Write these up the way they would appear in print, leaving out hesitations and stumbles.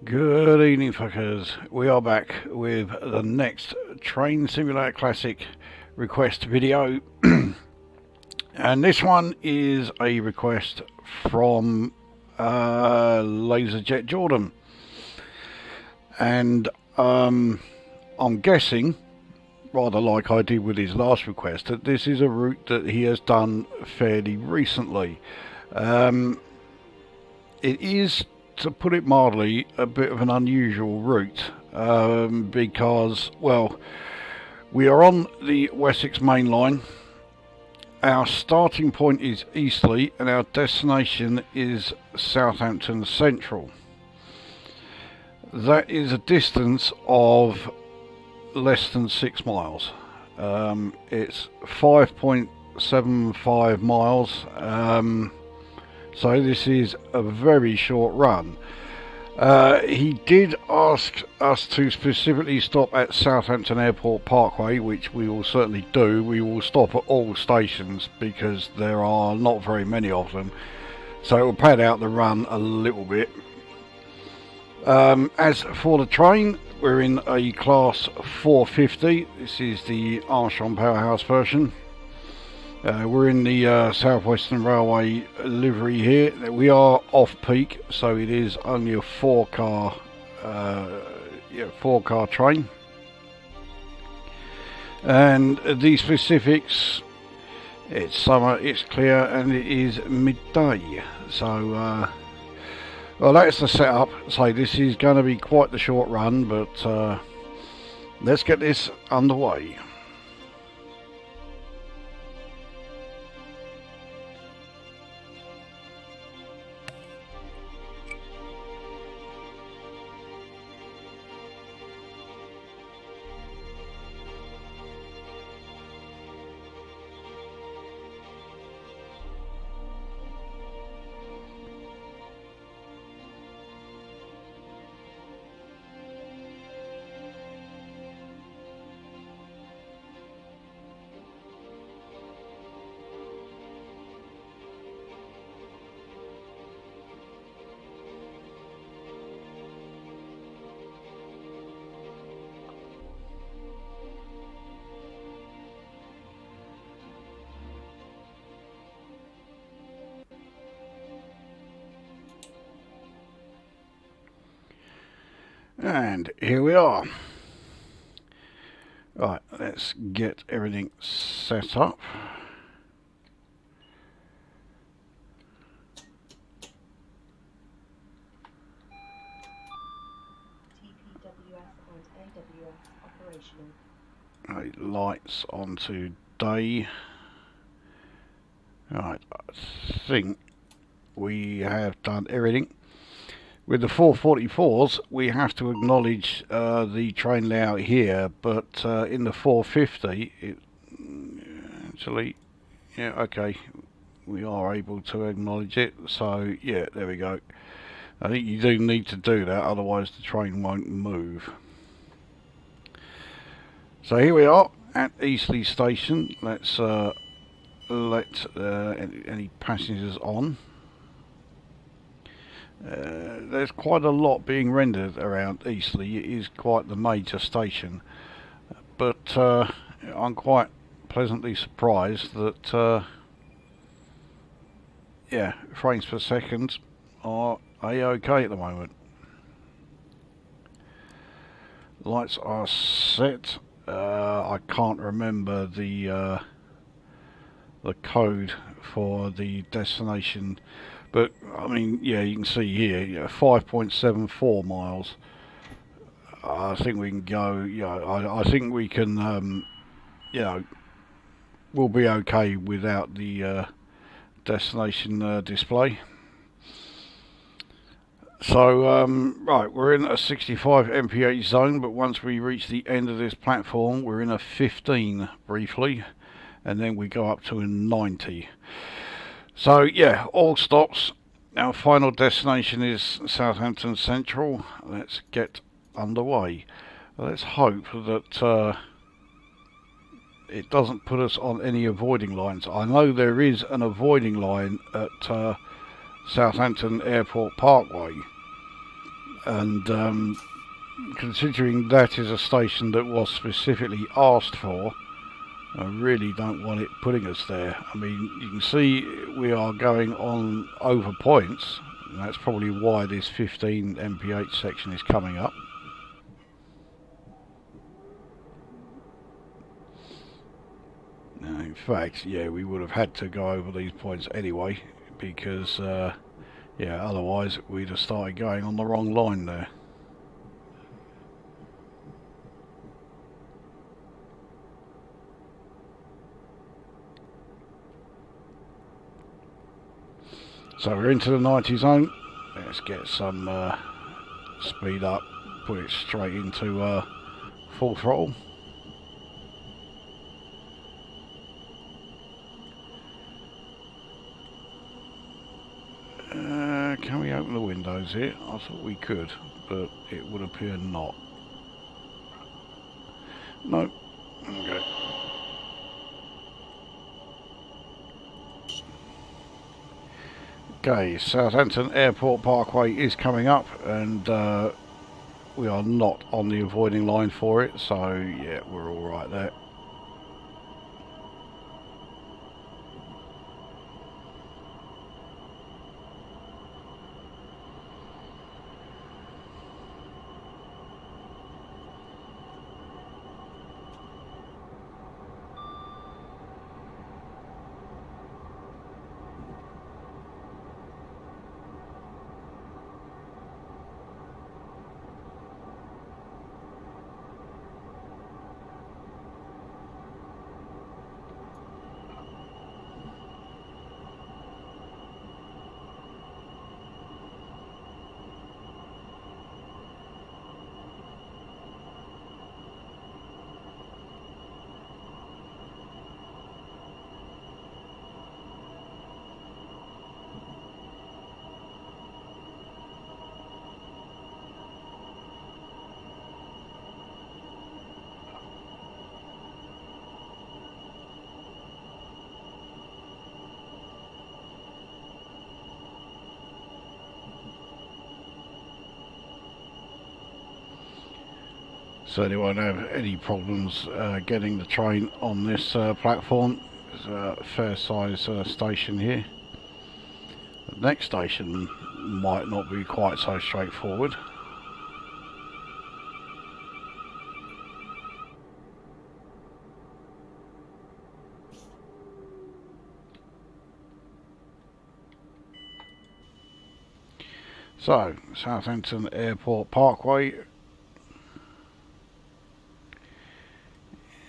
Good evening, fuckers. We are back with the next Train Simulator Classic request video. And this one is a request from LaserJetJordan. And I'm guessing, rather like I did with his last request, that this is a route that he has done fairly recently. It is, to put it mildly, a bit of an unusual route because, well, we are on the Wessex Main Line. Our starting point is Eastleigh and our destination is Southampton Central. That is a distance of less than 6 miles. It's 5.75 miles. So this is a very short run. He did ask us to specifically stop at Southampton Airport Parkway, which we will certainly do. We will stop at all stations because there are not very many of them. So it will pad out the run a little bit. As for the train, we're in a class 450. This is the Armstrong Powerhouse version. We're in the South Western Railway livery here. We are off peak, so it is only a four car train. And the specifics: it's summer, it's clear, and it is midday. So, well, that's the setup. So this is going to be quite the short run, but let's get this underway. And here we are. Right, let's get everything set up. Right, lights onto day. Right, I think we have done everything. With the 444s, we have to acknowledge the train layout here, but in the 450, it actually, yeah, okay, we are able to acknowledge it. So, yeah, there we go. I think you do need to do that, otherwise the train won't move. So here we are at Eastleigh Station. Let's let any passengers on. There's quite a lot being rendered around Eastleigh. It is quite the major station, but I'm quite pleasantly surprised that yeah, frames per second are a-okay at the moment. Lights are set. I can't remember the code for the destination. But, I mean, yeah, you can see here, 5.74 miles. I think we can go, I think we can, we'll be okay without the destination display. So, right, we're in a 65 mph zone, but once we reach the end of this platform, we're in a 15 briefly, and then we go up to a 90. So yeah, all stops. Our final destination is Southampton Central. Let's get underway. Let's hope that it doesn't put us on any avoiding lines. I know there is an avoiding line at Southampton Airport Parkway. And considering that is a station that was specifically asked for, I really don't want it putting us there. I mean, you can see we are going on over points, and that's probably why this 15 mph section is coming up. Now, in fact, yeah, we would have had to go over these points anyway, because yeah, otherwise we'd have started going on the wrong line there. So we're into the 90 zone. Let's get some speed up, put it straight into full throttle. Can we open the windows here? I thought we could, but it would appear not. No. Okay. Okay, Southampton Airport Parkway is coming up, and we are not on the avoiding line for it, so yeah, we're all right there. Certainly won't have any problems getting the train on this platform. It's a fair size station here. The next station might not be quite so straightforward. So, Southampton Airport Parkway.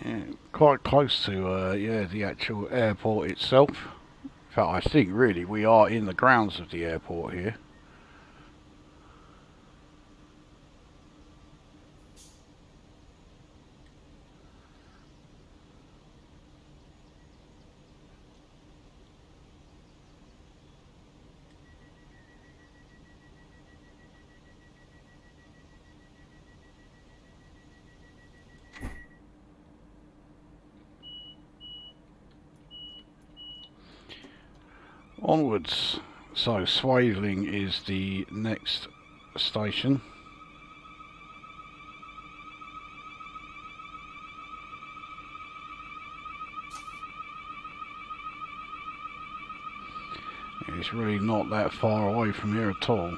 Yeah, quite close to yeah, the actual airport itself. In fact, I think really we are in the grounds of the airport here. Onwards. So Swaveling is the next station. It's really not that far away from here at all.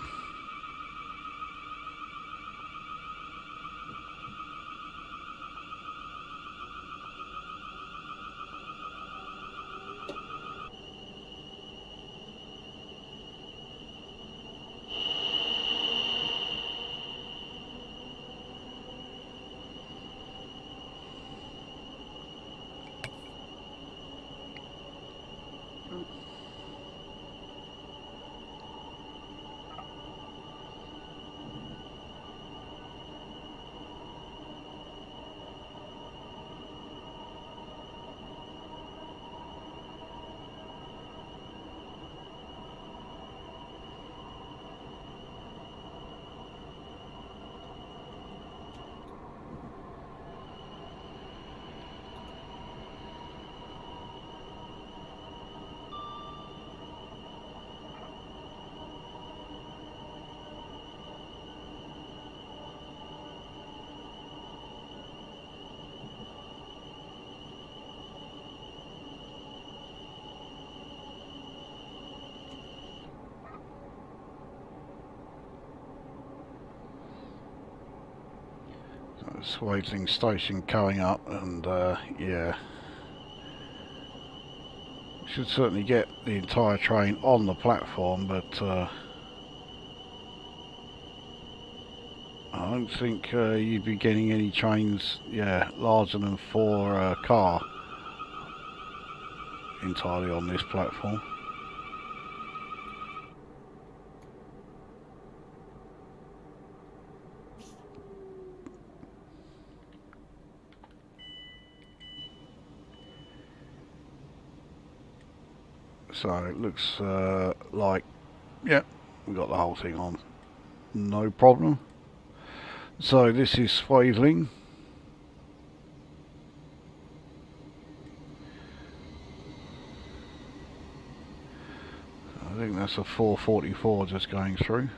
Swaddling station coming up, and yeah, should certainly get the entire train on the platform, but I don't think you'd be getting any trains, yeah, larger than 4 car entirely on this platform. So it looks like, yeah, we got the whole thing on, no problem. So this is Swaddling. I think that's a 444 just going through.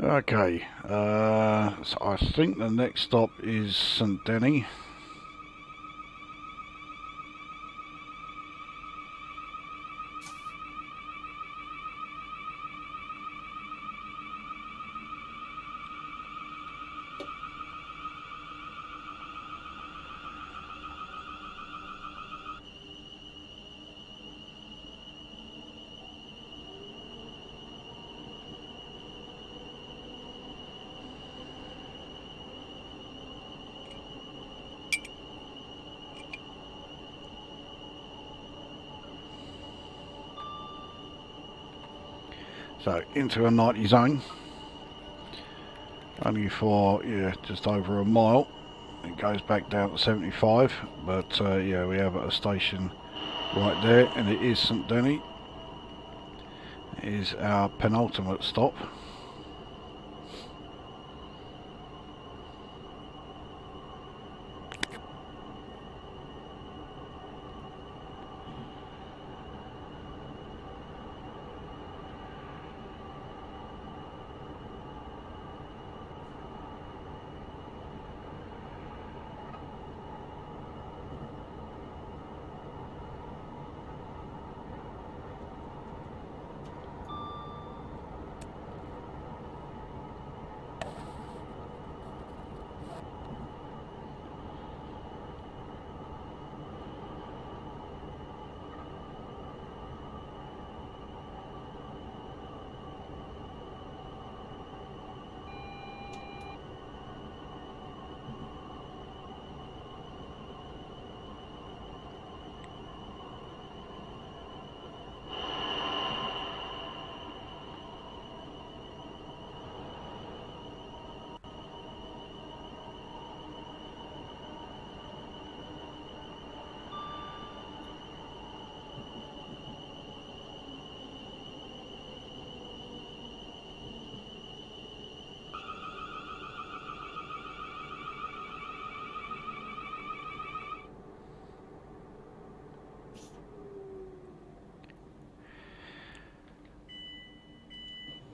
Okay, so I think the next stop is St Denny. So into a 90 zone, only for, yeah, just over a mile. It goes back down to 75, but yeah, we have a station right there, and it is St Denny. It is our penultimate stop.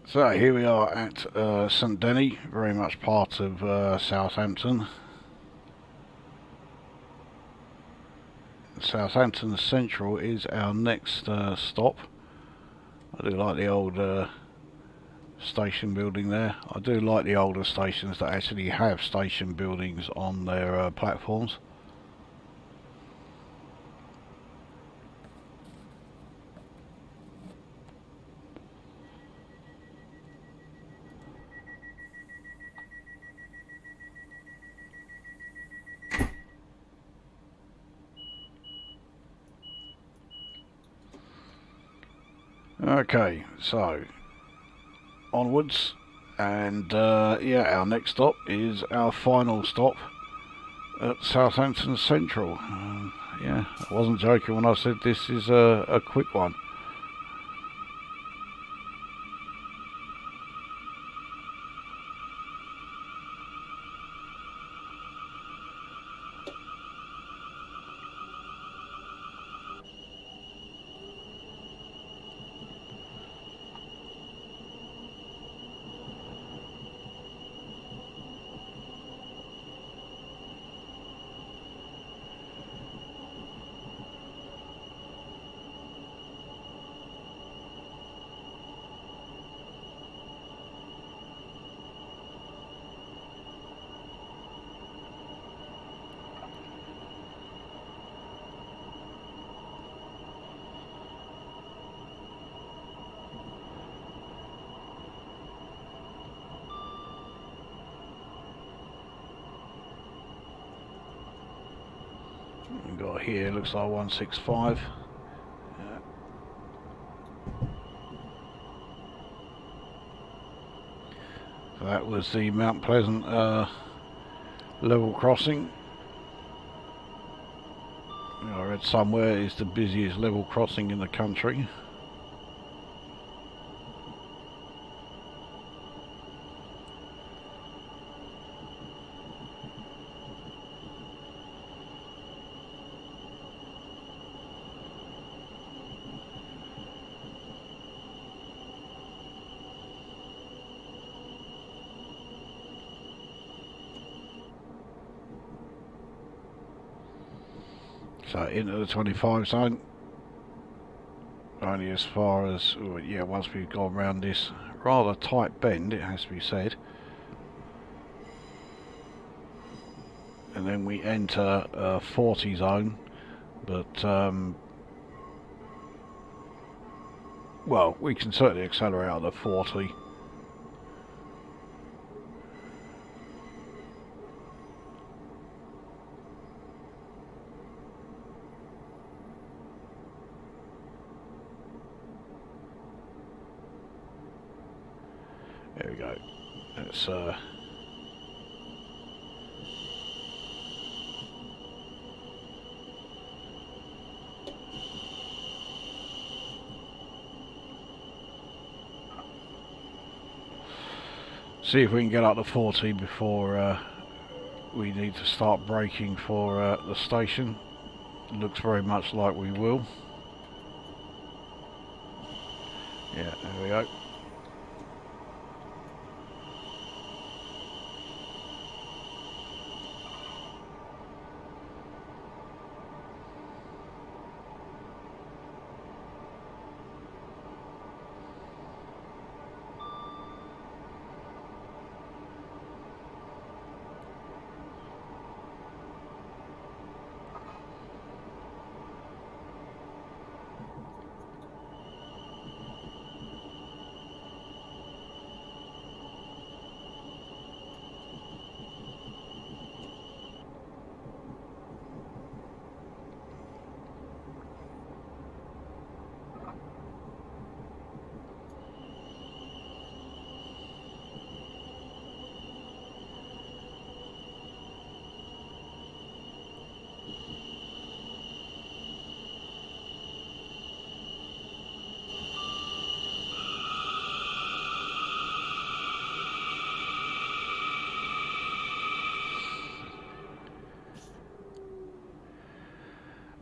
So here we are at St Denny, very much part of Southampton. Southampton Central is our next stop. I do like the old station building there. I do like the older stations that actually have station buildings on their platforms. Okay, so onwards, and yeah, our next stop is our final stop at Southampton Central. Yeah, I wasn't joking when I said this is a quick one. we got here? Looks like 165. Yeah. So that was the Mount Pleasant level crossing. I read somewhere it's the busiest level crossing in the country. So into the 25 zone, only as far as, oh, yeah, once we've gone around this rather tight bend, it has to be said, and then we enter a 40 zone, but well, we can certainly accelerate out of 40. There we go. Let's see if we can get up to 40 before we need to start braking for the station. Looks very much like we will. Yeah, there we go.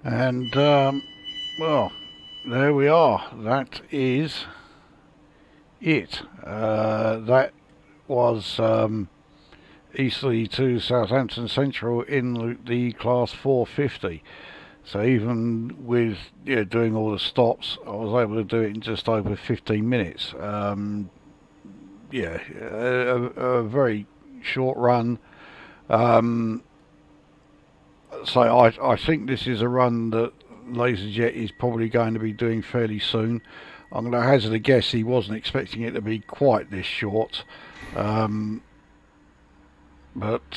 And well, there we are. That is it. That was Eastleigh to Southampton Central in the Class 450. So even with doing all the stops, I was able to do it in just over 15 minutes. Yeah, a very short run. So I think this is a run that LaserJet is probably going to be doing fairly soon. I'm going to hazard a guess he wasn't expecting it to be quite this short. But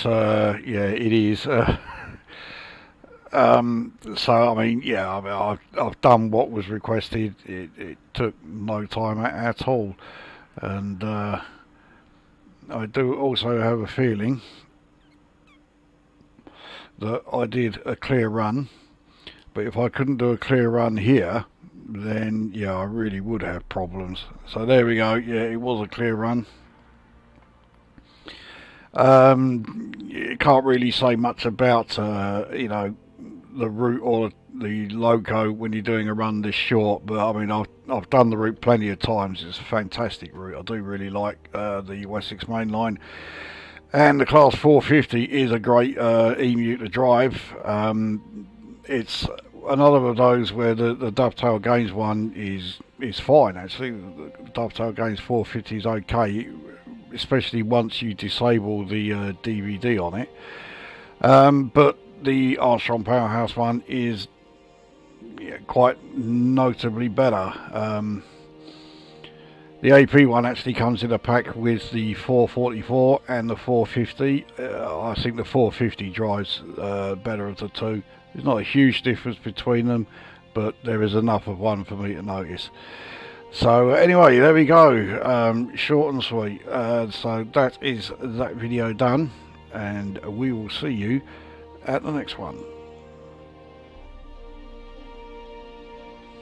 yeah, it is. So I mean, yeah, I've done what was requested. It took no time at all, and I do also have a feeling that I did a clear run, but if I couldn't do a clear run here, then yeah, I really would have problems. So there we go. Yeah, it was a clear run. You can't really say much about you know, the route or the loco when you're doing a run this short, but I mean I've done the route plenty of times. It's a fantastic route. I do really like the Wessex Main Line, and the Class 450 is a great emu to drive. It's another of those where the dovetail gains one is fine actually. The dovetail gains 450 is okay, especially once you disable the DVD on it. But the Armstrong Powerhouse one is quite notably better. The AP one actually comes in a pack with the 444 and the 450. I think the 450 drives better of the two. There's not a huge difference between them, but there is enough of one for me to notice. So anyway, there we go, short and sweet. So that is that video done, and we will see you at the next one.